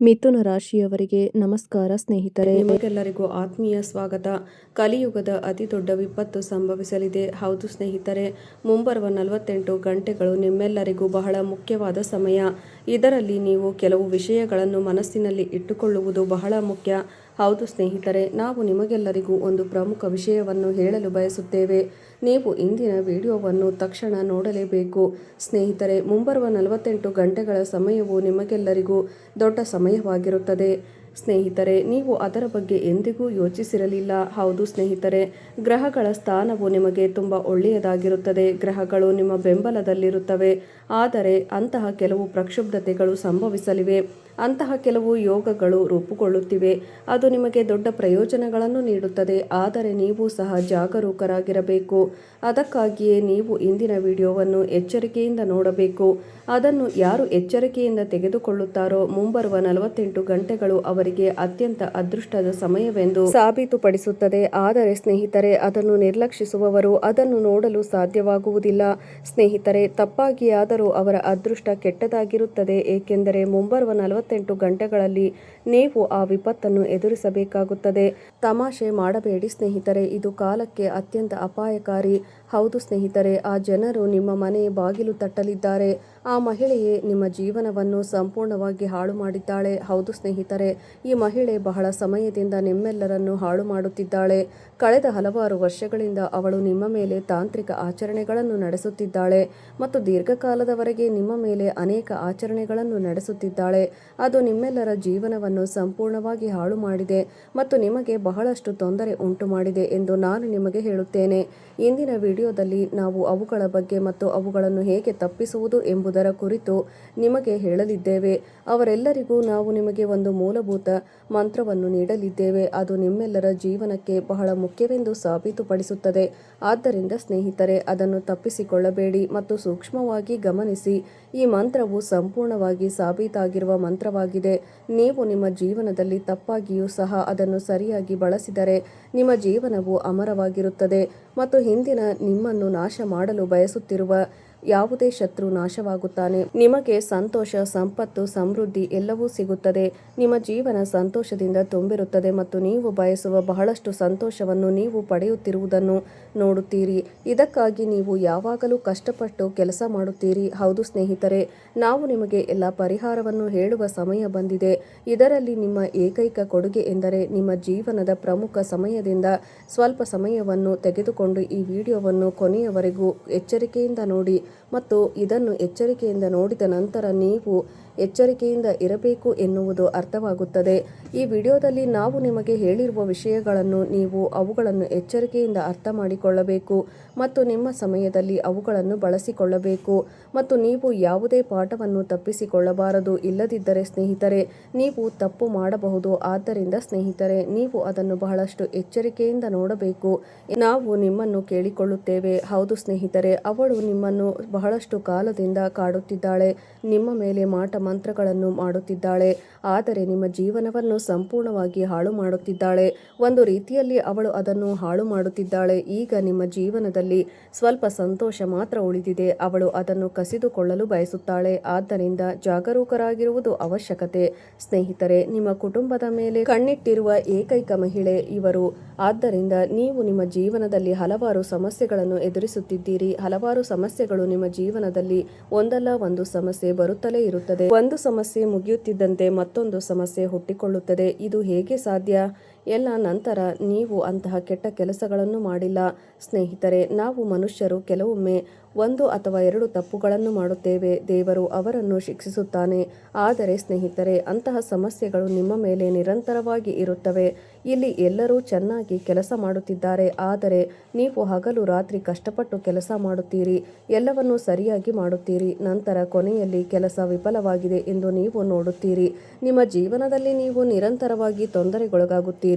ಮಿಥುನ ರಾಶಿಯವರಿಗೆ ನಮಸ್ಕಾರ ಸ್ನೇಹಿತರೆ. ನಿಮಗೆಲ್ಲರಿಗೂ ಆತ್ಮೀಯ ಸ್ವಾಗತ. ಕಲಿಯುಗದ ಅತಿ ದೊಡ್ಡ ವಿಪತ್ತು ಸಂಭವಿಸಲಿದೆ. ಹೌದು ಸ್ನೇಹಿತರೆ, ಮುಂಬರುವ 48 ಗಂಟೆಗಳು ನಿಮ್ಮೆಲ್ಲರಿಗೂ ಬಹಳ ಮುಖ್ಯವಾದ ಸಮಯ. ಇದರಲ್ಲಿ ನೀವು ಕೆಲವು ವಿಷಯಗಳನ್ನು ಮನಸ್ಸಿನಲ್ಲಿ ಇಟ್ಟುಕೊಳ್ಳುವುದು ಬಹಳ ಮುಖ್ಯ. ಹೌದು ಸ್ನೇಹಿತರೆ, ನಾವು ನಿಮಗೆಲ್ಲರಿಗೂ ಒಂದು ಪ್ರಮುಖ ವಿಷಯವನ್ನು ಹೇಳಲು ಬಯಸುತ್ತೇವೆ. ನೀವು ಇಂದಿನ ವಿಡಿಯೋವನ್ನು ತಕ್ಷಣ ನೋಡಲೇಬೇಕು. ಸ್ನೇಹಿತರೆ, ಮುಂಬರುವ 48 ಗಂಟೆಗಳ ಸಮಯವು ನಿಮಗೆಲ್ಲರಿಗೂ ದೊಡ್ಡ ಸಮಯವಾಗಿರುತ್ತದೆ. ಸ್ನೇಹಿತರೆ, ನೀವು ಅದರ ಬಗ್ಗೆ ಎಂದಿಗೂ ಯೋಚಿಸಿರಲಿಲ್ಲ. ಹೌದು ಸ್ನೇಹಿತರೆ, ಗ್ರಹಗಳ ಸ್ಥಾನವು ನಿಮಗೆ ತುಂಬ ಒಳ್ಳೆಯದಾಗಿರುತ್ತದೆ. ಗ್ರಹಗಳು ನಿಮ್ಮ ಬೆಂಬಲದಲ್ಲಿರುತ್ತವೆ. ಆದರೆ ಅಂತಹ ಕೆಲವು ಪ್ರಕ್ಷುಬ್ಧತೆಗಳು ಸಂಭವಿಸಲಿವೆ. ಅಂತಹ ಕೆಲವು ಯೋಗಗಳು ರೂಪುಗೊಳ್ಳುತ್ತಿವೆ. ಅದು ನಿಮಗೆ ದೊಡ್ಡ ಪ್ರಯೋಜನಗಳನ್ನು ನೀಡುತ್ತದೆ. ಆದರೆ ನೀವು ಸಹ ಜಾಗರೂಕರಾಗಿರಬೇಕು. ಅದಕ್ಕಾಗಿಯೇ ನೀವು ಇಂದಿನ ವಿಡಿಯೋವನ್ನು ಎಚ್ಚರಿಕೆಯಿಂದ ನೋಡಬೇಕು. ಅದನ್ನು ಯಾರು ಎಚ್ಚರಿಕೆಯಿಂದ ತೆಗೆದುಕೊಳ್ಳುತ್ತಾರೋ ಮುಂಬರುವ 48 ಗಂಟೆಗಳು ಅವರಿಗೆ ಅತ್ಯಂತ ಅದೃಷ್ಟದ ಸಮಯವೆಂದು ಸಾಬೀತುಪಡಿಸುತ್ತದೆ. ಆದರೆ ಸ್ನೇಹಿತರೆ, ಅದನ್ನು ನಿರ್ಲಕ್ಷಿಸುವವರು ಅದನ್ನು ನೋಡಲು ಸಾಧ್ಯವಾಗುವುದಿಲ್ಲ. ಸ್ನೇಹಿತರೆ, ತಪ್ಪಾಗಿಯಾದರೂ ಅವರ ಅದೃಷ್ಟ ಕೆಟ್ಟದಾಗಿರುತ್ತದೆ. ಏಕೆಂದರೆ ಮುಂಬರುವ 48 ಗಂಟೆಗಳಲ್ಲಿ ನೀವು ಆ ವಿಪತ್ತನ್ನು ಎದುರಿಸಬೇಕಾಗುತ್ತದೆ. ತಮಾಷೆ ಮಾಡಬೇಡಿ ಸ್ನೇಹಿತರೆ, ಇದು ಕಾಲಕ್ಕೆ ಅತ್ಯಂತ ಅಪಾಯಕಾರಿ. ಹೌದು ಸ್ನೇಹಿತರೆ, ಆ ಜನರು ನಿಮ್ಮ ಮನೆ ಬಾಗಿಲು ತಟ್ಟಲಿದ್ದಾರೆ. ಆ ಮಹಿಳೆಯೇ ನಿಮ್ಮ ಜೀವನವನ್ನು ಸಂಪೂರ್ಣವಾಗಿ ಹಾಳು ಮಾಡಿದ್ದಾಳೆ. ಹೌದು ಸ್ನೇಹಿತರೆ, ಈ ಮಹಿಳೆ ಬಹಳ ಸಮಯದಿಂದ ನಿಮ್ಮೆಲ್ಲರನ್ನು ಹಾಳು ಮಾಡುತ್ತಿದ್ದಾಳೆ. ಕಳೆದ ಹಲವಾರು ವರ್ಷಗಳಿಂದ ಅವಳು ನಿಮ್ಮ ಮೇಲೆ ತಾಂತ್ರಿಕ ಆಚರಣೆಗಳನ್ನು ನಡೆಸುತ್ತಿದ್ದಾಳೆ ಮತ್ತು ದೀರ್ಘಕಾಲದವರೆಗೆ ನಿಮ್ಮ ಮೇಲೆ ಅನೇಕ ಆಚರಣೆಗಳನ್ನು ನಡೆಸುತ್ತಿದ್ದಾಳೆ. ಅದು ನಿಮ್ಮೆಲ್ಲರ ಜೀವನವನ್ನು ಸಂಪೂರ್ಣವಾಗಿ ಹಾಳು ಮಾಡಿದೆ ಮತ್ತು ನಿಮಗೆ ಬಹಳಷ್ಟು ತೊಂದರೆ ಉಂಟು ಮಾಡಿದೆ ಎಂದು ನಾನು ನಿಮಗೆ ಹೇಳುತ್ತೇನೆ. ಇಂದಿನ ವಿಡಿಯೋದಲ್ಲಿ ನಾವು ಅವುಗಳ ಬಗ್ಗೆ ಮತ್ತು ಅವುಗಳನ್ನು ಹೇಗೆ ತಪ್ಪಿಸುವುದು ಎಂಬುದರ ಕುರಿತು ನಿಮಗೆ ಹೇಳಲಿದ್ದೇವೆ. ಅವರೆಲ್ಲರಿಗೂ ನಾವು ನಿಮಗೆ ಒಂದು ಮೂಲಭೂತ ಮಂತ್ರವನ್ನು ನೀಡಲಿದ್ದೇವೆ. ಅದು ನಿಮ್ಮೆಲ್ಲರ ಜೀವನಕ್ಕೆ ಬಹಳ ಮುಖ್ಯವೆಂದು ಸಾಬೀತುಪಡಿಸುತ್ತದೆ. ಆದ್ದರಿಂದ ಸ್ನೇಹಿತರೆ, ಅದನ್ನು ತಪ್ಪಿಸಿಕೊಳ್ಳಬೇಡಿ ಮತ್ತು ಸೂಕ್ಷ್ಮವಾಗಿ ಗಮನಿಸಿ. ಈ ಮಂತ್ರವು ಸಂಪೂರ್ಣವಾಗಿ ಸಾಬೀತಾಗಿರುವ ಮಂತ್ರವಾಗಿದೆ. ನೀವು ನಿಮ್ಮ ಜೀವನದಲ್ಲಿ ತಪ್ಪಾಗಿಯೂ ಸಹ ಅದನ್ನು ಸರಿಯಾಗಿ ಬಳಸಿದರೆ ನಿಮ್ಮ ಜೀವನವು ಅಮರವಾಗಿರುತ್ತದೆ ಮತ್ತು ಹಿಂದಿನ ನಿಮ್ಮನ್ನು ನಾಶ ಮಾಡಲು ಬಯಸುತ್ತಿರುವ ಯಾವುದೇ ಶತ್ರು ನಾಶವಾಗುತ್ತಾನೆ. ನಿಮಗೆ ಸಂತೋಷ, ಸಂಪತ್ತು, ಸಮೃದ್ಧಿ ಎಲ್ಲವೂ ಸಿಗುತ್ತದೆ. ನಿಮ್ಮ ಜೀವನ ಸಂತೋಷದಿಂದ ತುಂಬಿರುತ್ತದೆ ಮತ್ತು ನೀವು ಬಯಸುವ ಬಹಳಷ್ಟು ಸಂತೋಷವನ್ನು ನೀವು ಪಡೆಯುತ್ತಿರುವುದನ್ನು ನೋಡುತ್ತೀರಿ. ಇದಕ್ಕಾಗಿ ನೀವು ಯಾವಾಗಲೂ ಕಷ್ಟಪಟ್ಟು ಕೆಲಸ ಮಾಡುತ್ತೀರಿ. ಹೌದು ಸ್ನೇಹಿತರೆ, ನಾವು ನಿಮಗೆ ಎಲ್ಲ ಪರಿಹಾರವನ್ನು ಹೇಳುವ ಸಮಯ ಬಂದಿದೆ. ಇದರಲ್ಲಿ ನಿಮ್ಮ ಏಕೈಕ ಕೊಡುಗೆ ಎಂದರೆ ನಿಮ್ಮ ಜೀವನದ ಪ್ರಮುಖ ಸಮಯದಿಂದ ಸ್ವಲ್ಪ ಸಮಯವನ್ನು ತೆಗೆದುಕೊಂಡು ಈ ವಿಡಿಯೋವನ್ನು ಕೊನೆಯವರೆಗೂ ಎಚ್ಚರಿಕೆಯಿಂದ ನೋಡಿ ಮತ್ತು ಇದನ್ನು ಎಚ್ಚರಿಕೆಯಿಂದ ನೋಡಿದ ನಂತರ ನೀವು ಎಚ್ಚರಿಕೆಯಿಂದ ಇರಬೇಕು ಎನ್ನುವುದು ಅರ್ಥವಾಗುತ್ತದೆ. ಈ ವಿಡಿಯೋದಲ್ಲಿ ನಾವು ನಿಮಗೆ ಹೇಳಿರುವ ವಿಷಯಗಳನ್ನು ನೀವು ಅವುಗಳನ್ನು ಎಚ್ಚರಿಕೆಯಿಂದ ಅರ್ಥ ಮಾಡಿಕೊಳ್ಳಬೇಕು ಮತ್ತು ನಿಮ್ಮ ಸಮಯದಲ್ಲಿ ಅವುಗಳನ್ನು ಬಳಸಿಕೊಳ್ಳಬೇಕು ಮತ್ತು ನೀವು ಯಾವುದೇ ಪಾಠವನ್ನು ತಪ್ಪಿಸಿಕೊಳ್ಳಬಾರದು. ಇಲ್ಲದಿದ್ದರೆ ಸ್ನೇಹಿತರೆ, ನೀವು ತಪ್ಪು ಮಾಡಬಹುದು. ಆದ್ದರಿಂದ ಸ್ನೇಹಿತರೆ, ನೀವು ಅದನ್ನು ಬಹಳಷ್ಟು ಎಚ್ಚರಿಕೆಯಿಂದ ನೋಡಬೇಕು. ನಾವು ನಿಮ್ಮನ್ನು ಕೇಳಿಕೊಳ್ಳುತ್ತೇವೆ. ಹೌದು ಸ್ನೇಹಿತರೆ, ಅವಳು ನಿಮ್ಮನ್ನು ಬಹಳಷ್ಟು ಕಾಲದಿಂದ ಕಾಡುತ್ತಿದ್ದಾಳೆ. ನಿಮ್ಮ ಮೇಲೆ ಮಾಟ ಮಂತ್ರಗಳನ್ನು ಮಾಡುತ್ತಿದ್ದಾಳೆ. ಆದರೆ ನಿಮ್ಮ ಜೀವನವನ್ನು ಸಂಪೂರ್ಣವಾಗಿ ಹಾಳು ಮಾಡುತ್ತಿದ್ದಾಳೆ. ಒಂದು ರೀತಿಯಲ್ಲಿ ಅವಳು ಅದನ್ನು ಹಾಳು ಮಾಡುತ್ತಿದ್ದಾಳೆ. ಈಗ ನಿಮ್ಮ ಜೀವನದಲ್ಲಿ ಸ್ವಲ್ಪ ಸಂತೋಷ ಮಾತ್ರ ಉಳಿದಿದೆ. ಅವಳು ಅದನ್ನು ಕಸಿದುಕೊಳ್ಳಲು ಬಯಸುತ್ತಾಳೆ. ಆದ್ದರಿಂದ ಜಾಗರೂಕರಾಗಿರುವುದು ಅವಶ್ಯಕತೆ. ಸ್ನೇಹಿತರೆ, ನಿಮ್ಮ ಕುಟುಂಬದ ಮೇಲೆ ಕಣ್ಣಿಟ್ಟಿರುವ ಏಕೈಕ ಮಹಿಳೆ ಇವರು. ಆದ್ದರಿಂದ ನೀವು ನಿಮ್ಮ ಜೀವನದಲ್ಲಿ ಹಲವಾರು ಸಮಸ್ಯೆಗಳನ್ನು ಎದುರಿಸುತ್ತಿದ್ದೀರಿ. ಹಲವಾರು ಸಮಸ್ಯೆಗಳು ನಿಮ್ಮ ಜೀವನದಲ್ಲಿ ಒಂದಲ್ಲ ಒಂದು ಸಮಸ್ಯೆ ಬರುತ್ತಲೇ ಇರುತ್ತದೆ. ಒಂದು ಸಮಸ್ಯೆ ಮುಗಿಯುತ್ತಿದ್ದಂತೆ ಮತ್ತೊಂದು ಸಮಸ್ಯೆ ಹುಟ್ಟಿಕೊಳ್ಳುತ್ತದೆ. ಇದು ಹೇಗೆ ಸಾಧ್ಯ? ಎಲ್ಲ ನಂತರ ನೀವು ಅಂತಹ ಕೆಟ್ಟ ಕೆಲಸಗಳನ್ನು ಮಾಡಿಲ್ಲ. ಸ್ನೇಹಿತರೆ, ನಾವು ಮನುಷ್ಯರು ಕೆಲವೊಮ್ಮೆ 1 ಅಥವಾ 2 ತಪ್ಪುಗಳನ್ನು ಮಾಡುತ್ತೇವೆ. ದೇವರು ಅವರನ್ನು ಶಿಕ್ಷಿಸುತ್ತಾನೆ. ಆದರೆ ಸ್ನೇಹಿತರೆ, ಅಂತಹ ಸಮಸ್ಯೆಗಳು ನಿಮ್ಮ ಮೇಲೆ ನಿರಂತರವಾಗಿ ಇರುತ್ತವೆ. ಇಲ್ಲಿ ಎಲ್ಲರೂ ಚೆನ್ನಾಗಿ ಕೆಲಸ ಮಾಡುತ್ತಿದ್ದಾರೆ. ಆದರೆ ನೀವು ಹಗಲು ರಾತ್ರಿ ಕಷ್ಟಪಟ್ಟು ಕೆಲಸ ಮಾಡುತ್ತೀರಿ. ಎಲ್ಲವನ್ನೂ ಸರಿಯಾಗಿ ಮಾಡುತ್ತೀರಿ. ನಂತರ ಕೊನೆಯಲ್ಲಿ ಕೆಲಸ ವಿಫಲವಾಗಿದೆ ಎಂದು ನೀವು ನೋಡುತ್ತೀರಿ. ನಿಮ್ಮ ಜೀವನದಲ್ಲಿ ನೀವು ನಿರಂತರವಾಗಿ ತೊಂದರೆಗೊಳಗಾಗುತ್ತೀರಿ.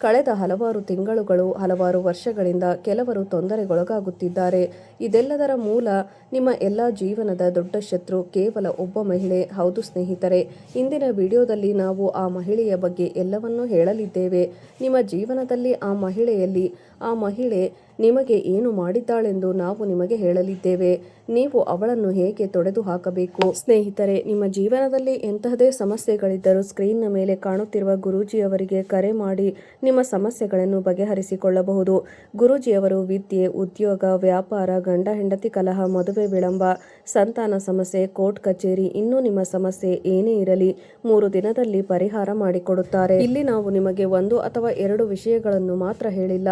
ಕಳೆದ ಹಲವಾರು ತಿಂಗಳುಗಳು, ಹಲವಾರು ವರ್ಷಗಳಿಂದ ಕೆಲವರು ತೊಂದರೆಗೊಳಗಾಗುತ್ತಿದ್ದಾರೆ. ಇದೆಲ್ಲದರ ಮೂಲ ನಿಮ್ಮ ಎಲ್ಲ ಜೀವನದ ದೊಡ್ಡ ಶತ್ರು ಕೇವಲ ಒಬ್ಬ ಮಹಿಳೆ. ಹೌದು ಸ್ನೇಹಿತರೆ, ಇಂದಿನ ವಿಡಿಯೋದಲ್ಲಿ ನಾವು ಆ ಮಹಿಳೆಯ ಬಗ್ಗೆ ಎಲ್ಲವನ್ನೂ ಹೇಳಲಿದ್ದೇವೆ. ನಿಮ್ಮ ಜೀವನದಲ್ಲಿ ಆ ಮಹಿಳೆ ನಿಮಗೆ ಏನು ಮಾಡಿದ್ದಾಳೆಂದು ನಾವು ನಿಮಗೆ ಹೇಳಲಿದ್ದೇವೆ. ನೀವು ಅವಳನ್ನು ಹೇಗೆ ತೊಡೆದು ಹಾಕಬೇಕು. ಸ್ನೇಹಿತರೆ, ನಿಮ್ಮ ಜೀವನದಲ್ಲಿ ಎಂತಹದೇ ಸಮಸ್ಯೆಗಳಿದ್ದರೂ ಸ್ಕ್ರೀನ್ನ ಮೇಲೆ ಕಾಣುತ್ತಿರುವ ಗುರೂಜಿಯವರಿಗೆ ಕರೆ ಮಾಡಿ ನಿಮ್ಮ ಸಮಸ್ಯೆಗಳನ್ನು ಬಗೆಹರಿಸಿಕೊಳ್ಳಬಹುದು. ಗುರೂಜಿಯವರು ವಿದ್ಯೆ, ಉದ್ಯೋಗ, ವ್ಯಾಪಾರ, ಗಂಡ ಹೆಂಡತಿ ಕಲಹ, ಮದುವೆ ವಿಳಂಬ, ಸಂತಾನ ಸಮಸ್ಯೆ, ಕೋರ್ಟ್ ಕಚೇರಿ, ಇನ್ನೂ ನಿಮ್ಮ ಸಮಸ್ಯೆ ಏನೇ ಇರಲಿ 3 ದಿನದಲ್ಲಿ ಪರಿಹಾರ ಮಾಡಿಕೊಡುತ್ತಾರೆ. ಇಲ್ಲಿ ನಾವು ನಿಮಗೆ 1 ಅಥವಾ 2 ವಿಷಯಗಳನ್ನು ಮಾತ್ರ ಹೇಳಿಲ್ಲ,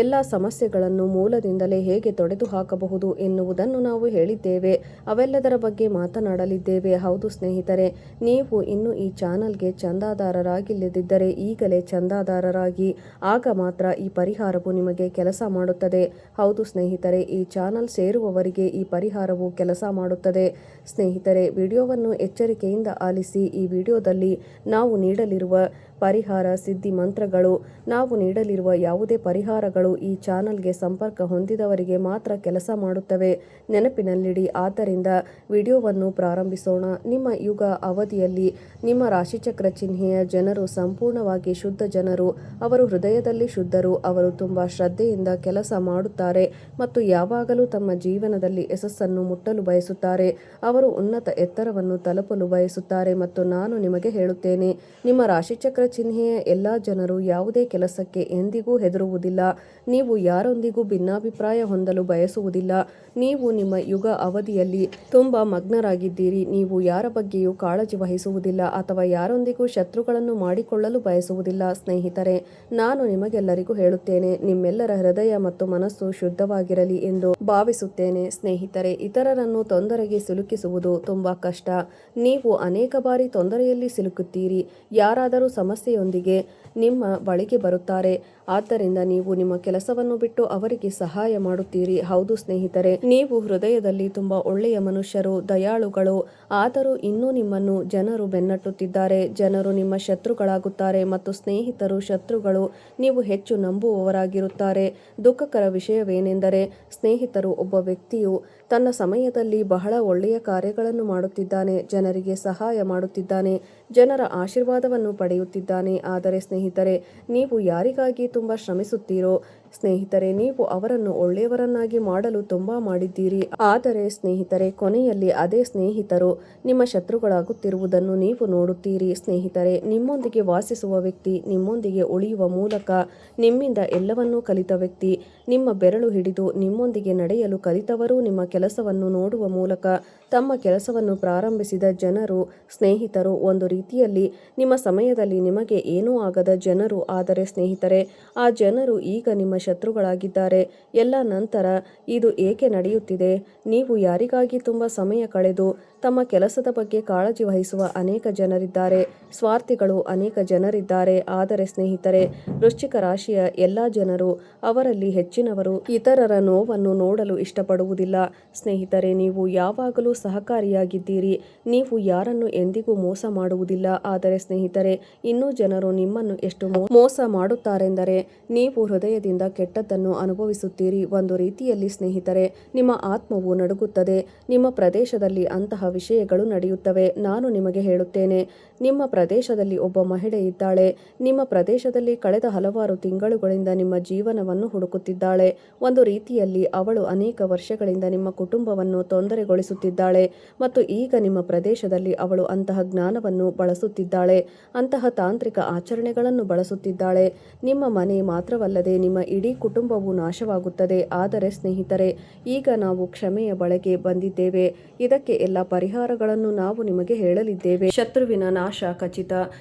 ಎಲ್ಲ ಸಮಸ್ಯೆಗಳನ್ನು ಮೂಲದಿಂದಲೇ ಹೇಗೆ ತೊಡೆದು ಹಾಕಬಹುದು ಎನ್ನುವುದನ್ನು ನಾವು ಹೇಳಿದ್ದೇವೆ. ಅವೆಲ್ಲದರ ಬಗ್ಗೆ ಮಾತನಾಡಲಿದ್ದೇವೆ. ಹೌದು ಸ್ನೇಹಿತರೆ, ನೀವು ಇನ್ನೂ ಈ ಚಾನಲ್ಗೆ ಚಂದಾದಾರರಾಗಿಲ್ಲದಿದ್ದರೆ ಈಗಲೇ ಚಂದಾದಾರರಾಗಿ. ಆಗ ಮಾತ್ರ ಈ ಪರಿಹಾರವು ನಿಮಗೆ ಕೆಲಸ ಮಾಡುತ್ತದೆ. ಹೌದು ಸ್ನೇಹಿತರೆ, ಈ ಚಾನಲ್ ಸೇರುವವರಿಗೆ ಈ ಪರಿಹಾರವು ಕೆಲಸ ಮಾಡುತ್ತದೆ. ಸ್ನೇಹಿತರೆ, ವಿಡಿಯೋವನ್ನು ಎಚ್ಚರಿಕೆಯಿಂದ ಆಲಿಸಿ. ಈ ವಿಡಿಯೋದಲ್ಲಿ ನಾವು ನೀಡಲಿರುವ ಪರಿಹಾರ ಸಿದ್ಧಿ ಮಂತ್ರಗಳು, ನಾವು ನೀಡಲಿರುವ ಯಾವುದೇ ಪರಿಹಾರಗಳು ಈ ಚಾನಲ್ಗೆ ಸಂಪರ್ಕ ಹೊಂದಿದವರಿಗೆ ಮಾತ್ರ ಕೆಲಸ ಮಾಡುತ್ತವೆ. ನೆನಪಿನಲ್ಲಿಡಿ. ಆದ್ದರಿಂದ ವಿಡಿಯೋವನ್ನು ಪ್ರಾರಂಭಿಸೋಣ. ನಿಮ್ಮ ಯುಗ ಅವಧಿಯಲ್ಲಿ ನಿಮ್ಮ ರಾಶಿಚಕ್ರ ಚಿಹ್ನೆಯ ಜನರು ಸಂಪೂರ್ಣವಾಗಿ ಶುದ್ಧ ಜನರು. ಅವರು ಹೃದಯದಲ್ಲಿ ಶುದ್ಧರು. ಅವರು ತುಂಬಾ ಶ್ರದ್ಧೆಯಿಂದ ಕೆಲಸ ಮಾಡುತ್ತಾರೆ ಮತ್ತು ಯಾವಾಗಲೂ ತಮ್ಮ ಜೀವನದಲ್ಲಿ ಯಶಸ್ಸನ್ನು ಮುಟ್ಟಲು ಬಯಸುತ್ತಾರೆ. ಅವರು ಉನ್ನತ ಎತ್ತರವನ್ನು ತಲುಪಲು ಬಯಸುತ್ತಾರೆ. ಮತ್ತು ನಾನು ನಿಮಗೆ ಹೇಳುತ್ತೇನೆ, ನಿಮ್ಮ ರಾಶಿಚಕ್ರ ಚಿಹ್ನೆಯ ಎಲ್ಲಾ ಜನರು ಯಾವುದೇ ಕೆಲಸಕ್ಕೆ ಎಂದಿಗೂ ಹೆದರುವುದಿಲ್ಲ. ನೀವು ಯಾರೊಂದಿಗೂ ಭಿನ್ನಾಭಿಪ್ರಾಯ ಹೊಂದಲು ಬಯಸುವುದಿಲ್ಲ. ನೀವು ನಿಮ್ಮ ಯುಗ ಅವಧಿಯಲ್ಲಿ ತುಂಬಾ ಮಗ್ನರಾಗಿದ್ದೀರಿ. ನೀವು ಯಾರ ಬಗ್ಗೆಯೂ ಕಾಳಜಿ ವಹಿಸುವುದಿಲ್ಲ ಅಥವಾ ಯಾರೊಂದಿಗೂ ಶತ್ರುಗಳನ್ನು ಮಾಡಿಕೊಳ್ಳಲು ಬಯಸುವುದಿಲ್ಲ. ಸ್ನೇಹಿತರೆ, ನಾನು ನಿಮಗೆಲ್ಲರಿಗೂ ಹೇಳುತ್ತೇನೆ, ನಿಮ್ಮೆಲ್ಲರ ಹೃದಯ ಮತ್ತು ಮನಸ್ಸು ಶುದ್ಧವಾಗಿರಲಿ ಎಂದು ಭಾವಿಸುತ್ತೇನೆ. ಸ್ನೇಹಿತರೆ, ಇತರರನ್ನು ತೊಂದರೆಗೆ ಸಿಲುಕಿಸುವುದು ತುಂಬಾ ಕಷ್ಟ. ನೀವು ಅನೇಕ ಬಾರಿ ತೊಂದರೆಯಲ್ಲಿ ಸಿಲುಕುತ್ತೀರಿ. ಯಾರಾದರೂ ಸಮಸ್ಯೆಯೊಂದಿಗೆ ನಿಮ್ಮ ಬಳಿಗೆ ಬರುತ್ತಾರೆ. ಆದ್ದರಿಂದ ನೀವು ನಿಮ್ಮ ಕೆಲಸವನ್ನು ಬಿಟ್ಟು ಅವರಿಗೆ ಸಹಾಯ ಮಾಡುತ್ತೀರಿ. ಹೌದು ಸ್ನೇಹಿತರೆ, ನೀವು ಹೃದಯದಲ್ಲಿ ತುಂಬಾ ಒಳ್ಳೆಯ ಮನುಷ್ಯರು, ದಯಾಳುಗಳು. ಆದರೂ ಇನ್ನೂ ನಿಮ್ಮನ್ನು ಜನರು ಬೆನ್ನಟ್ಟುತ್ತಿದ್ದಾರೆ. ಜನರು ನಿಮ್ಮ ಶತ್ರುಗಳಾಗುತ್ತಾರೆ ಮತ್ತು ಸ್ನೇಹಿತರು ಶತ್ರುಗಳು. ನೀವು ಹೆಚ್ಚು ನಂಬುವವರಾಗಿರುತ್ತಾರೆ. ದುಃಖಕರ ವಿಷಯವೇನೆಂದರೆ, ಸ್ನೇಹಿತರು, ಒಬ್ಬ ವ್ಯಕ್ತಿಯು ತನ್ನ ಸಮಯದಲ್ಲಿ ಬಹಳ ಒಳ್ಳೆಯ ಕಾರ್ಯಗಳನ್ನು ಮಾಡುತ್ತಿದ್ದಾನೆ, ಜನರಿಗೆ ಸಹಾಯ ಮಾಡುತ್ತಿದ್ದಾನೆ, ಜನರ ಆಶೀರ್ವಾದವನ್ನು ಪಡೆಯುತ್ತಿದ್ದಾನೆ. ಆದರೆ ಸ್ನೇಹಿತರೆ, ನೀವು ಯಾರಿಗಾಗಿ ತುಂಬಾ ಶ್ರಮಿಸುತ್ತೀರೋ ಸ್ನೇಹಿತರೆ, ನೀವು ಅವರನ್ನು ಒಳ್ಳೆಯವರನ್ನಾಗಿ ಮಾಡಲು ತುಂಬಾ ಮಾಡಿದ್ದೀರಿ. ಆದರೆ ಸ್ನೇಹಿತರೆ, ಕೊನೆಯಲ್ಲಿ ಅದೇ ಸ್ನೇಹಿತರು ನಿಮ್ಮ ಶತ್ರುಗಳಾಗುತ್ತಿರುವುದನ್ನು ನೀವು ನೋಡುತ್ತೀರಿ. ಸ್ನೇಹಿತರೆ, ನಿಮ್ಮೊಂದಿಗೆ ವಾಸಿಸುವ ವ್ಯಕ್ತಿ, ನಿಮ್ಮೊಂದಿಗೆ ಉಳಿಯುವ ಮೂಲಕ, ನಿಮ್ಮಿಂದ ಎಲ್ಲವನ್ನೂ ಕಲಿತ ವ್ಯಕ್ತಿ, ನಿಮ್ಮ ಬೆರಳು ಹಿಡಿದು ನಿಮ್ಮೊಂದಿಗೆ ನಡೆಯಲು ಕಲಿತವರು, ನಿಮ್ಮ ಕೆಲಸವನ್ನು ನೋಡುವ ಮೂಲಕ ತಮ್ಮ ಕೆಲಸವನ್ನು ಪ್ರಾರಂಭಿಸಿದ ಜನರು, ಸ್ನೇಹಿತರು ಒಂದು ರೀತಿಯಲ್ಲಿ ನಿಮ್ಮ ಸಮಯದಲ್ಲಿ ನಿಮಗೆ ಏನೂ ಆಗದ ಜನರು. ಆದರೆ ಸ್ನೇಹಿತರೆ, ಆ ಜನರು ಈಗ ನಿಮ್ಮ ಶತ್ರುಗಳಾಗಿದ್ದಾರೆ. ಎಲ್ಲ ನಂತರ ಇದು ಏಕೆ ನಡೆಯುತ್ತಿದೆ? ನೀವು ಯಾರಿಗಾಗಿ ತುಂಬಾ ಸಮಯ ಕಳೆದು ತಮ್ಮ ಕೆಲಸದ ಬಗ್ಗೆ ಕಾಳಜಿ ವಹಿಸುವ ಅನೇಕ ಜನರಿದ್ದಾರೆ. ಸ್ವಾರ್ಥಿಗಳು ಅನೇಕ ಜನರಿದ್ದಾರೆ. ಆದರೆ ಸ್ನೇಹಿತರೆ, ವೃಶ್ಚಿಕ ರಾಶಿಯ ಎಲ್ಲಾ ಜನರು, ಅವರಲ್ಲಿ ಹೆಚ್ಚಿನವರು ಇತರರ ನೋವನ್ನು ನೋಡಲು ಇಷ್ಟಪಡುವುದಿಲ್ಲ. ಸ್ನೇಹಿತರೆ, ನೀವು ಯಾವಾಗಲೂ ಸಹಕಾರಿಯಾಗಿದ್ದೀರಿ. ನೀವು ಯಾರನ್ನು ಎಂದಿಗೂ ಮೋಸ ಮಾಡುವುದಿಲ್ಲ. ಆದರೆ ಸ್ನೇಹಿತರೆ, ಇನ್ನೂ ಜನರು ನಿಮ್ಮನ್ನು ಎಷ್ಟು ಮೋಸ ಮಾಡುತ್ತಾರೆಂದರೆ, ನೀವು ಹೃದಯದಿಂದ ಕೆಟ್ಟದ್ದನ್ನು ಅನುಭವಿಸುತ್ತೀರಿ. ಒಂದು ರೀತಿಯಲ್ಲಿ ಸ್ನೇಹಿತರೆ, ನಿಮ್ಮ ಆತ್ಮವು ನಡುಗುತ್ತದೆ. ನಿಮ್ಮ ಪ್ರದೇಶದಲ್ಲಿ ಅಂತಹ ವಿಷಯಗಳು ನಡೆಯುತ್ತವೆ. ನಾನು ನಿಮಗೆ ಹೇಳುತ್ತೇನೆ, ನಿಮ್ಮ ಪ್ರದೇಶದಲ್ಲಿ ಒಬ್ಬ ಮಹಿಳೆ ಇದ್ದಾಳೆ. ನಿಮ್ಮ ಪ್ರದೇಶದಲ್ಲಿ ಕಳೆದ ಹಲವಾರು ತಿಂಗಳುಗಳಿಂದ ನಿಮ್ಮ ಜೀವನವನ್ನು ಹುಡುಕುತ್ತಿದ್ದಾಳೆ. ಒಂದು ರೀತಿಯಲ್ಲಿ ಅವಳು ಅನೇಕ ವರ್ಷಗಳಿಂದ ನಿಮ್ಮ ಕುಟುಂಬವನ್ನು ತೊಂದರೆಗೊಳಿಸುತ್ತಿದ್ದಾಳೆ ಮತ್ತು ಈಗ ನಿಮ್ಮ ಪ್ರದೇಶದಲ್ಲಿ ಅವಳು ಅಂತಹ ಜ್ಞಾನವನ್ನು ಬಳಸುತ್ತಿದ್ದಾಳೆ, ಅಂತಹ ತಾಂತ್ರಿಕ ಆಚರಣೆಗಳನ್ನು ಬಳಸುತ್ತಿದ್ದಾಳೆ. ನಿಮ್ಮ ಮನೆ ಮಾತ್ರವಲ್ಲದೆ ನಿಮ್ಮ ಇಡೀ ಕುಟುಂಬವು ನಾಶವಾಗುತ್ತದೆ. ಆದರೆ ಸ್ನೇಹಿತರೆ, ಈಗ ನಾವು ಕ್ಷಮೆಯ ಬಳಿಗೆ ಬಂದಿದ್ದೇವೆ. ಇದಕ್ಕೆ ಎಲ್ಲ ಪರಿಹಾರಗಳನ್ನು ನಾವು ನಿಮಗೆ ಹೇಳಲಿದ್ದೇವೆ. ಶತ್ರುವಿನ ನಾಶ ಖಚಿತ.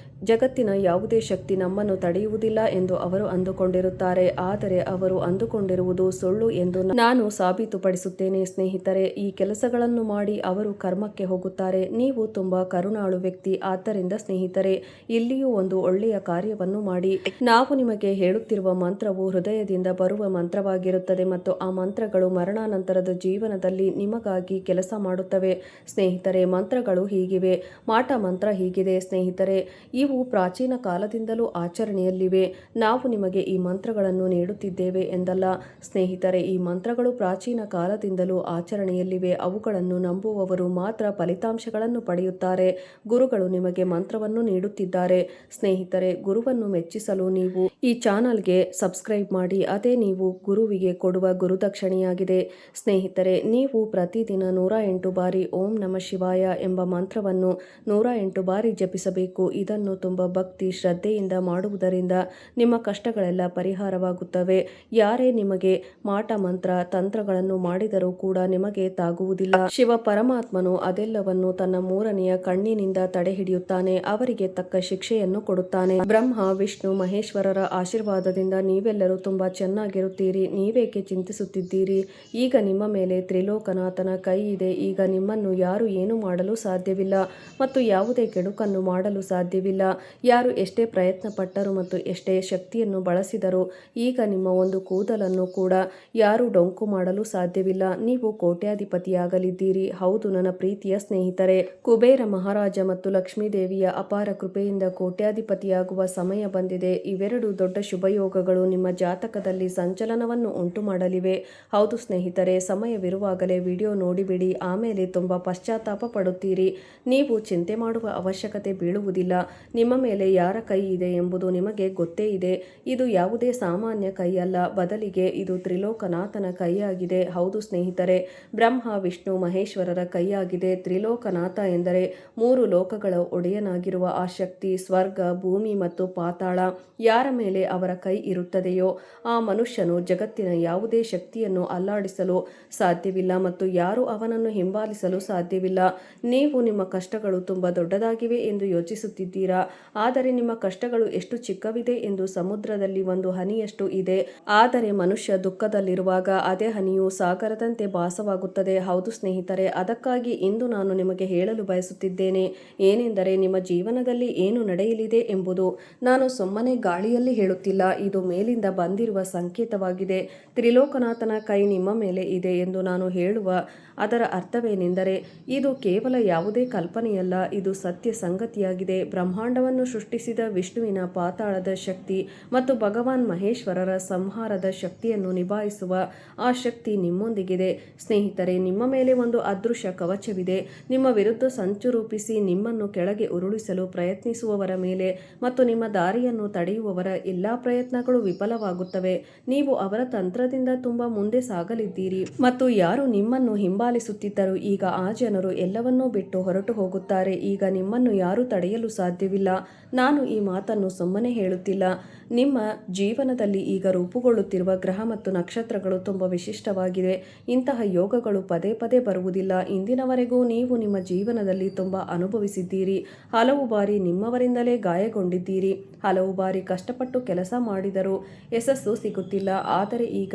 ಜಗತ್ತಿನ ಯಾವುದೇ ಶಕ್ತಿ ನಮ್ಮನ್ನು ತಡೆಯುವುದಿಲ್ಲ ಎಂದು ಅವರು ಅಂದುಕೊಂಡಿರುತ್ತಾರೆ. ಆದರೆ ಅವರು ಅಂದುಕೊಂಡಿರುವುದು ಸುಳ್ಳು ಎಂದು ನಾನು ಸಾಬೀತುಪಡಿಸುತ್ತೇನೆ. ಸ್ನೇಹಿತರೆ, ಈ ಕೆಲಸಗಳನ್ನು ಮಾಡಿ ಅವರು ಕರ್ಮಕ್ಕೆ ಹೋಗುತ್ತಾರೆ. ನೀವು ತುಂಬಾ ಕರುಣಾಳು ವ್ಯಕ್ತಿ. ಆದ್ದರಿಂದ ಸ್ನೇಹಿತರೆ, ಇಲ್ಲಿಯೂ ಒಂದು ಒಳ್ಳೆಯ ಕಾರ್ಯವನ್ನು ಮಾಡಿ. ನಾವು ನಿಮಗೆ ಹೇಳುತ್ತಿರುವ ಮಂತ್ರವು ಹೃದಯದಿಂದ ಬರುವ ಮಂತ್ರವಾಗಿರುತ್ತದೆ ಮತ್ತು ಆ ಮಂತ್ರಗಳು ಮರಣಾನಂತರದ ಜೀವನದಲ್ಲಿ ನಿಮಗಾಗಿ ಕೆಲಸ ಮಾಡುತ್ತವೆ. ಸ್ನೇಹಿತರೆ, ಮಂತ್ರಗಳು ಹೀಗಿವೆ. ಮಾಟ ಮಂತ್ರ ಹೀಗಿದೆ. ಸ್ನೇಹಿತರೆ, ಈ ಇವು ಪ್ರಾಚೀನ ಕಾಲದಿಂದಲೂ ಆಚರಣೆಯಲ್ಲಿವೆ. ನಾವು ನಿಮಗೆ ಈ ಮಂತ್ರಗಳನ್ನು ನೀಡುತ್ತಿದ್ದೇವೆ ಎಂದಲ್ಲ ಸ್ನೇಹಿತರೆ. ಈ ಮಂತ್ರಗಳು ಪ್ರಾಚೀನ ಕಾಲದಿಂದಲೂ ಆಚರಣೆಯಲ್ಲಿವೆ. ಅವುಗಳನ್ನು ನಂಬುವವರು ಮಾತ್ರ ಫಲಿತಾಂಶಗಳನ್ನು ಪಡೆಯುತ್ತಾರೆ. ಗುರುಗಳು ನಿಮಗೆ ಮಂತ್ರವನ್ನು ನೀಡುತ್ತಿದ್ದಾರೆ. ಸ್ನೇಹಿತರೆ, ಗುರುವನ್ನು ಮೆಚ್ಚಿಸಲು ನೀವು ಈ ಚಾನಲ್ಗೆ ಸಬ್ಸ್ಕ್ರೈಬ್ ಮಾಡಿ. ಅದೇ ನೀವು ಗುರುವಿಗೆ ಕೊಡುವ ಗುರುದಕ್ಷಿಣೆಯಾಗಿದೆ. ಸ್ನೇಹಿತರೆ, ನೀವು ಪ್ರತಿದಿನ 108 ಬಾರಿ ಓಂ ನಮಃ ಶಿವಾಯ ಎಂಬ ಮಂತ್ರವನ್ನು 108 ಬಾರಿ ಜಪಿಸಬೇಕು. ಇದನ್ನು ತುಂಬ ಭಕ್ತಿ ಶ್ರದ್ಧೆಯಿಂದ ಮಾಡುವುದರಿಂದ ನಿಮ್ಮ ಕಷ್ಟಗಳೆಲ್ಲ ಪರಿಹಾರವಾಗುತ್ತವೆ. ಯಾರೇ ನಿಮಗೆ ಮಾಟ ಮಂತ್ರ ತಂತ್ರಗಳನ್ನು ಮಾಡಿದರೂ ಕೂಡ ನಿಮಗೆ ತಾಗುವುದಿಲ್ಲ. ಶಿವ ಪರಮಾತ್ಮನು ಅದೆಲ್ಲವನ್ನು ತನ್ನ ಮೂರನೆಯ ಕಣ್ಣಿನಿಂದ ತಡೆ ಹಿಡಿಯುತ್ತಾನೆ. ಅವರಿಗೆ ತಕ್ಕ ಶಿಕ್ಷೆಯನ್ನು ಕೊಡುತ್ತಾನೆ. ಬ್ರಹ್ಮ ವಿಷ್ಣು ಮಹೇಶ್ವರರ ಆಶೀರ್ವಾದದಿಂದ ನೀವೆಲ್ಲರೂ ತುಂಬಾ ಚೆನ್ನಾಗಿರುತ್ತೀರಿ. ನೀವೇಕೆ ಚಿಂತಿಸುತ್ತಿದ್ದೀರಿ? ಈಗ ನಿಮ್ಮ ಮೇಲೆ ತ್ರಿಲೋಕನಾಥನ ಕೈ ಇದೆ. ಈಗ ನಿಮ್ಮನ್ನು ಯಾರು ಏನು ಮಾಡಲು ಸಾಧ್ಯವಿಲ್ಲ ಮತ್ತು ಯಾವುದೇ ಕೆಡುಕನ್ನು ಮಾಡಲು ಸಾಧ್ಯವಿಲ್ಲ. ಯಾರು ಎಷ್ಟೇ ಪ್ರಯತ್ನ ಪಟ್ಟರು ಮತ್ತು ಎಷ್ಟೇ ಶಕ್ತಿಯನ್ನು ಬಳಸಿದರೂ ಈಗ ನಿಮ್ಮ ಒಂದು ಕೂದಲನ್ನು ಕೂಡ ಯಾರು ಡೊಂಕು ಮಾಡಲು ಸಾಧ್ಯವಿಲ್ಲ. ನೀವು ಕೋಟ್ಯಾಧಿಪತಿಯಾಗಲಿದ್ದೀರಿ. ಹೌದು ನನ್ನ ಪ್ರೀತಿಯ ಸ್ನೇಹಿತರೆ, ಕುಬೇರ ಮಹಾರಾಜ ಮತ್ತು ಲಕ್ಷ್ಮೀದೇವಿಯ ಅಪಾರ ಕೃಪೆಯಿಂದ ಕೋಟ್ಯಾಧಿಪತಿಯಾಗುವ ಸಮಯ ಬಂದಿದೆ. ಇವೆರಡು ದೊಡ್ಡ ಶುಭಯೋಗಗಳು ನಿಮ್ಮ ಜಾತಕದಲ್ಲಿ ಸಂಚಲನವನ್ನು ಉಂಟು ಮಾಡಲಿವೆ. ಹೌದು ಸ್ನೇಹಿತರೆ, ಸಮಯವಿರುವಾಗಲೇ ವಿಡಿಯೋ ನೋಡಿಬಿಡಿ. ಆಮೇಲೆ ತುಂಬಾ ಪಶ್ಚಾತ್ತಾಪ ಪಡುತ್ತೀರಿ. ನೀವು ಚಿಂತೆ ಮಾಡುವ ಅವಶ್ಯಕತೆ ಬೀಳುವುದಿಲ್ಲ. ನಿಮ್ಮ ಮೇಲೆ ಯಾರ ಕೈ ಇದೆ ಎಂಬುದು ನಿಮಗೆ ಗೊತ್ತೇ ಇದೆ. ಇದು ಯಾವುದೇ ಸಾಮಾನ್ಯ ಕೈಯಲ್ಲ, ಬದಲಿಗೆ ಇದು ತ್ರಿಲೋಕನಾಥನ ಕೈಯಾಗಿದೆ. ಹೌದು ಸ್ನೇಹಿತರೆ, ಬ್ರಹ್ಮ ವಿಷ್ಣು ಮಹೇಶ್ವರರ ಕೈಯಾಗಿದೆ. ತ್ರಿಲೋಕನಾಥ ಎಂದರೆ 3 ಲೋಕಗಳ ಒಡೆಯನಾಗಿರುವ ಆ ಶಕ್ತಿ. ಸ್ವರ್ಗ, ಭೂಮಿ ಮತ್ತು ಪಾತಾಳ ಯಾರ ಮೇಲೆ ಅವರ ಕೈ ಇರುತ್ತದೆಯೋ ಆ ಮನುಷ್ಯನು ಜಗತ್ತಿನ ಯಾವುದೇ ಶಕ್ತಿಯನ್ನು ಅಲ್ಲಾಡಿಸಲು ಸಾಧ್ಯವಿಲ್ಲ ಮತ್ತು ಯಾರು ಅವನನ್ನು ಹಿಂಬಾಲಿಸಲು ಸಾಧ್ಯವಿಲ್ಲ. ನೀವು ನಿಮ್ಮ ಕಷ್ಟಗಳು ತುಂಬಾ ದೊಡ್ಡದಾಗಿವೆ ಎಂದು ಯೋಚಿಸುತ್ತಿದ್ದೀರಾ, ಆದರೆ ನಿಮ್ಮ ಕಷ್ಟಗಳು ಎಷ್ಟು ಚಿಕ್ಕವಿದೆ ಎಂದು ಸಮುದ್ರದಲ್ಲಿ ಒಂದು ಹನಿಯಷ್ಟು ಇದೆ. ಆದರೆ ಮನುಷ್ಯ ದುಃಖದಲ್ಲಿರುವಾಗ ಅದೇ ಹನಿಯು ಸಾಗರದಂತೆ ಭಾಸವಾಗುತ್ತದೆ. ಹೌದು ಸ್ನೇಹಿತರೆ, ಅದಕ್ಕಾಗಿ ಇಂದು ನಾನು ನಿಮಗೆ ಹೇಳಲು ಬಯಸುತ್ತಿದ್ದೇನೆ ಏನೆಂದರೆ, ನಿಮ್ಮ ಜೀವನದಲ್ಲಿ ಏನು ನಡೆಯಲಿದೆ ಎಂಬುದು ನಾನು ಸುಮ್ಮನೆ ಗಾಳಿಯಲ್ಲಿ ಹೇಳುತ್ತಿಲ್ಲ. ಇದು ಮೇಲಿಂದ ಬಂದಿರುವ ಸಂಕೇತವಾಗಿದೆ. ತ್ರಿಲೋಕನಾಥನ ಕೈ ನಿಮ್ಮ ಮೇಲೆ ಇದೆ ಎಂದು ನಾನು ಹೇಳುವ ಅದರ ಅರ್ಥವೇನೆಂದರೆ, ಇದು ಕೇವಲ ಯಾವುದೇ ಕಲ್ಪನೆಯಲ್ಲ, ಇದು ಸತ್ಯ ಸಂಗತಿಯಾಗಿದೆ. ಬ್ರಹ್ಮಾಂಡವನ್ನು ಸೃಷ್ಟಿಸಿದ ವಿಷ್ಣುವಿನ ಪಾತಾಳದ ಶಕ್ತಿ ಮತ್ತು ಭಗವಾನ್ ಮಹೇಶ್ವರರ ಸಂಹಾರದ ಶಕ್ತಿಯನ್ನು ನಿಭಾಯಿಸುವ ಆ ಶಕ್ತಿ ನಿಮ್ಮೊಂದಿಗಿದೆ. ಸ್ನೇಹಿತರೆ, ನಿಮ್ಮ ಮೇಲೆ ಒಂದು ಅದೃಶ್ಯ ಕವಚವಿದೆ. ನಿಮ್ಮ ವಿರುದ್ಧ ಸಂಚು ರೂಪಿಸಿ ನಿಮ್ಮನ್ನು ಕೆಳಗೆ ಉರುಳಿಸಲು ಪ್ರಯತ್ನಿಸುವವರ ಮೇಲೆ ಮತ್ತು ನಿಮ್ಮ ದಾರಿಯನ್ನು ತಡೆಯುವವರ ಎಲ್ಲಾ ಪ್ರಯತ್ನಗಳು ವಿಫಲವಾಗುತ್ತವೆ. ನೀವು ಅವರ ತಂತ್ರದಿಂದ ತುಂಬಾ ಮುಂದೆ ಸಾಗಲಿದ್ದೀರಿ ಮತ್ತು ಯಾರು ನಿಮ್ಮನ್ನು ಹಿಂಬಾಲಿಸುತ್ತಿದ್ದರು ಈಗ ಆ ಜನರು ಎಲ್ಲವನ್ನೂ ಬಿಟ್ಟು ಹೊರಟು ಹೋಗುತ್ತಾರೆ. ಈಗ ನಿಮ್ಮನ್ನು ಯಾರೂ ತಡೆಯಲು ಸಾಧ್ಯವಿಲ್ಲ. ನಾನು ಈ ಮಾತನ್ನು ಸುಮ್ಮನೆ ಹೇಳುತ್ತಿಲ್ಲ. ನಿಮ್ಮ ಜೀವನದಲ್ಲಿ ಈಗ ರೂಪುಗೊಳ್ಳುತ್ತಿರುವ ಗ್ರಹ ಮತ್ತು ನಕ್ಷತ್ರಗಳು ತುಂಬ ವಿಶಿಷ್ಟವಾಗಿದೆ. ಇಂತಹ ಯೋಗಗಳು ಪದೇ ಪದೇ ಬರುವುದಿಲ್ಲ. ಇಂದಿನವರೆಗೂ ನೀವು ನಿಮ್ಮ ಜೀವನದಲ್ಲಿ ತುಂಬ ಅನುಭವಿಸಿದ್ದೀರಿ. ಹಲವು ಬಾರಿ ನಿಮ್ಮವರಿಂದಲೇ ಗಾಯಗೊಂಡಿದ್ದೀರಿ. ಹಲವು ಬಾರಿ ಕಷ್ಟಪಟ್ಟು ಕೆಲಸ ಮಾಡಿದರೂ ಯಶಸ್ಸು ಸಿಗುತ್ತಿಲ್ಲ. ಆದರೆ ಈಗ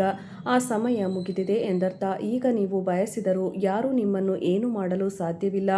ಆ ಸಮಯ ಮುಗಿದಿದೆ ಎಂದರ್ಥ. ಈಗ ನೀವು ಬಯಸಿದರೂ ಯಾರೂ ನಿಮ್ಮನ್ನು ಏನು ಮಾಡಲು ಸಾಧ್ಯವಿಲ್ಲ.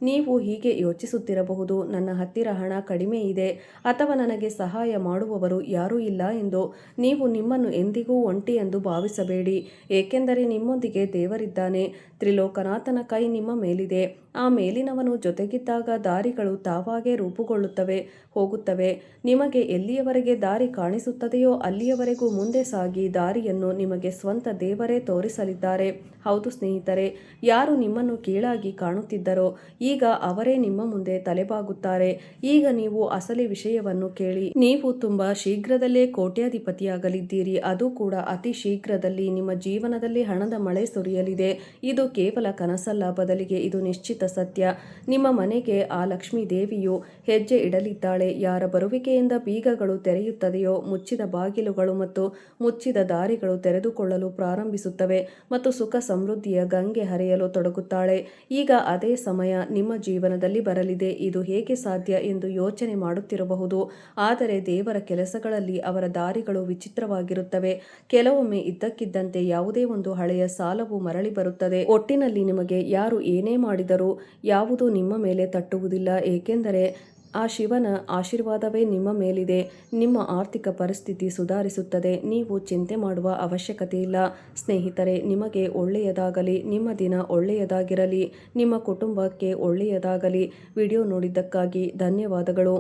ನೀವು ಹೀಗೆ ಯೋಚಿಸುತ್ತಿರಬಹುದು, ನನ್ನ ಹತ್ತಿರ ಹಣ ಕಡಿಮೆ ಇದೆ ಅಥವಾ ನನಗೆ ಸಹಾಯ ಮಾಡುವವರು ಯಾರೂ ಇಲ್ಲ ಎಂದು. ನೀವು ನಿಮ್ಮನ್ನು ಎಂದಿಗೂ ಒಂಟಿ ಎಂದು ಭಾವಿಸಬೇಡಿ, ಏಕೆಂದರೆ ನಿಮ್ಮೊಂದಿಗೆ ದೇವರಿದ್ದಾನೆ. ತ್ರಿಲೋಕನಾಥನ ಕೈ ನಿಮ್ಮ ಮೇಲಿದೆ. ಆ ಮೇಲಿನವನು ಜೊತೆಗಿದ್ದಾಗ ದಾರಿಗಳು ತಾವಾಗೇ ರೂಪುಗೊಳ್ಳುತ್ತವೆ, ಹೋಗುತ್ತವೆ. ನಿಮಗೆ ಎಲ್ಲಿಯವರೆಗೆ ದಾರಿ ಕಾಣಿಸುತ್ತದೆಯೋ ಅಲ್ಲಿಯವರೆಗೂ ಮುಂದೆ ಸಾಗಿ. ದಾರಿಯನ್ನು ನಿಮಗೆ ಸ್ವಂತ ದೇವರೇ ತೋರಿಸಲಿದ್ದಾರೆ. ಹೌದು ಸ್ನೇಹಿತರೆ, ಯಾರು ನಿಮ್ಮನ್ನು ಕೀಳಾಗಿ ಕಾಣುತ್ತಿದ್ದರೋ ಈಗ ಅವರೇ ನಿಮ್ಮ ಮುಂದೆ ತಲೆಬಾಗುತ್ತಾರೆ. ಈಗ ನೀವು ಅಸಲಿ ವಿಷಯವನ್ನು ಕೇಳಿ. ನೀವು ತುಂಬಾ ಶೀಘ್ರದಲ್ಲೇ ಕೋಟ್ಯಾಧಿಪತಿಯಾಗಲಿದ್ದೀರಿ. ಅದು ಕೂಡ ಅತಿ ಶೀಘ್ರದಲ್ಲಿ. ನಿಮ್ಮ ಜೀವನದಲ್ಲಿ ಹಣದ ಮಳೆ ಸುರಿಯಲಿದೆ. ಇದು ಕೇವಲ ಕನಸಲ್ಲ, ಬದಲಿಗೆ ಇದು ನಿಶ್ಚಿತ ಸತ್ಯ. ನಿಮ್ಮ ಮನೆಗೆ ಆ ಲಕ್ಷ್ಮೀ ದೇವಿಯು ಹೆಜ್ಜೆ ಇಡಲಿದ್ದಾಳೆ. ಯಾರ ಬರುವಿಕೆಯಿಂದ ಬೀಗಗಳು ತೆರೆಯುತ್ತದೆಯೋ ಮುಚ್ಚಿದ ಬಾಗಿಲುಗಳು ಮತ್ತು ಮುಚ್ಚಿದ ದಾರಿಗಳು ತೆರೆದುಕೊಳ್ಳಲು ಪ್ರಾರಂಭಿಸುತ್ತವೆ ಮತ್ತು ಸುಖ ಸಮೃದ್ಧಿಯ ಗಂಗೆ ಹರಿಯಲು ತೊಡಗುತ್ತಾಳೆ. ಈಗ ಅದೇ ಸಮಯ ನಿಮ್ಮ ಜೀವನದಲ್ಲಿ ಬರಲಿದೆ. ಇದು ಹೇಗೆ ಸಾಧ್ಯ ಎಂದು ಯೋಚನೆ ಮಾಡುತ್ತಿರಬಹುದು, ಆದರೆ ದೇವರ ಕೆಲಸಗಳಲ್ಲಿ ಅವರ ದಾರಿಗಳು ವಿಚಿತ್ರವಾಗಿರುತ್ತವೆ. ಕೆಲವೊಮ್ಮೆ ಇದ್ದಕ್ಕಿದ್ದಂತೆ ಯಾವುದೇ ಒಂದು ಹಳೆಯ ಸಾಲವು ಮರಳಿ ಬರುತ್ತದೆ. ಒಟ್ಟಿನಲ್ಲಿ ನಿಮಗೆ ಯಾರು ಏನೇ ಮಾಡಿದರೂ ಯಾವುದೂ ನಿಮ್ಮ ಮೇಲೆ ತಟ್ಟುವುದಿಲ್ಲ, ಏಕೆಂದರೆ ಆ ಶಿವನ ಆಶೀರ್ವಾದವೇ ನಿಮ್ಮ ಮೇಲಿದೆ. ನಿಮ್ಮ ಆರ್ಥಿಕ ಪರಿಸ್ಥಿತಿ ಸುಧಾರಿಸುತ್ತದೆ. ನೀವು ಚಿಂತೆ ಮಾಡುವ ಅವಶ್ಯಕತೆ ಇಲ್ಲ. ಸ್ನೇಹಿತರೆ, ನಿಮಗೆ ಒಳ್ಳೆಯದಾಗಲಿ. ನಿಮ್ಮ ದಿನ ಒಳ್ಳೆಯದಾಗಿರಲಿ. ನಿಮ್ಮ ಕುಟುಂಬಕ್ಕೆ ಒಳ್ಳೆಯದಾಗಲಿ. ವಿಡಿಯೋ ನೋಡಿದ್ದಕ್ಕಾಗಿ ಧನ್ಯವಾದಗಳು.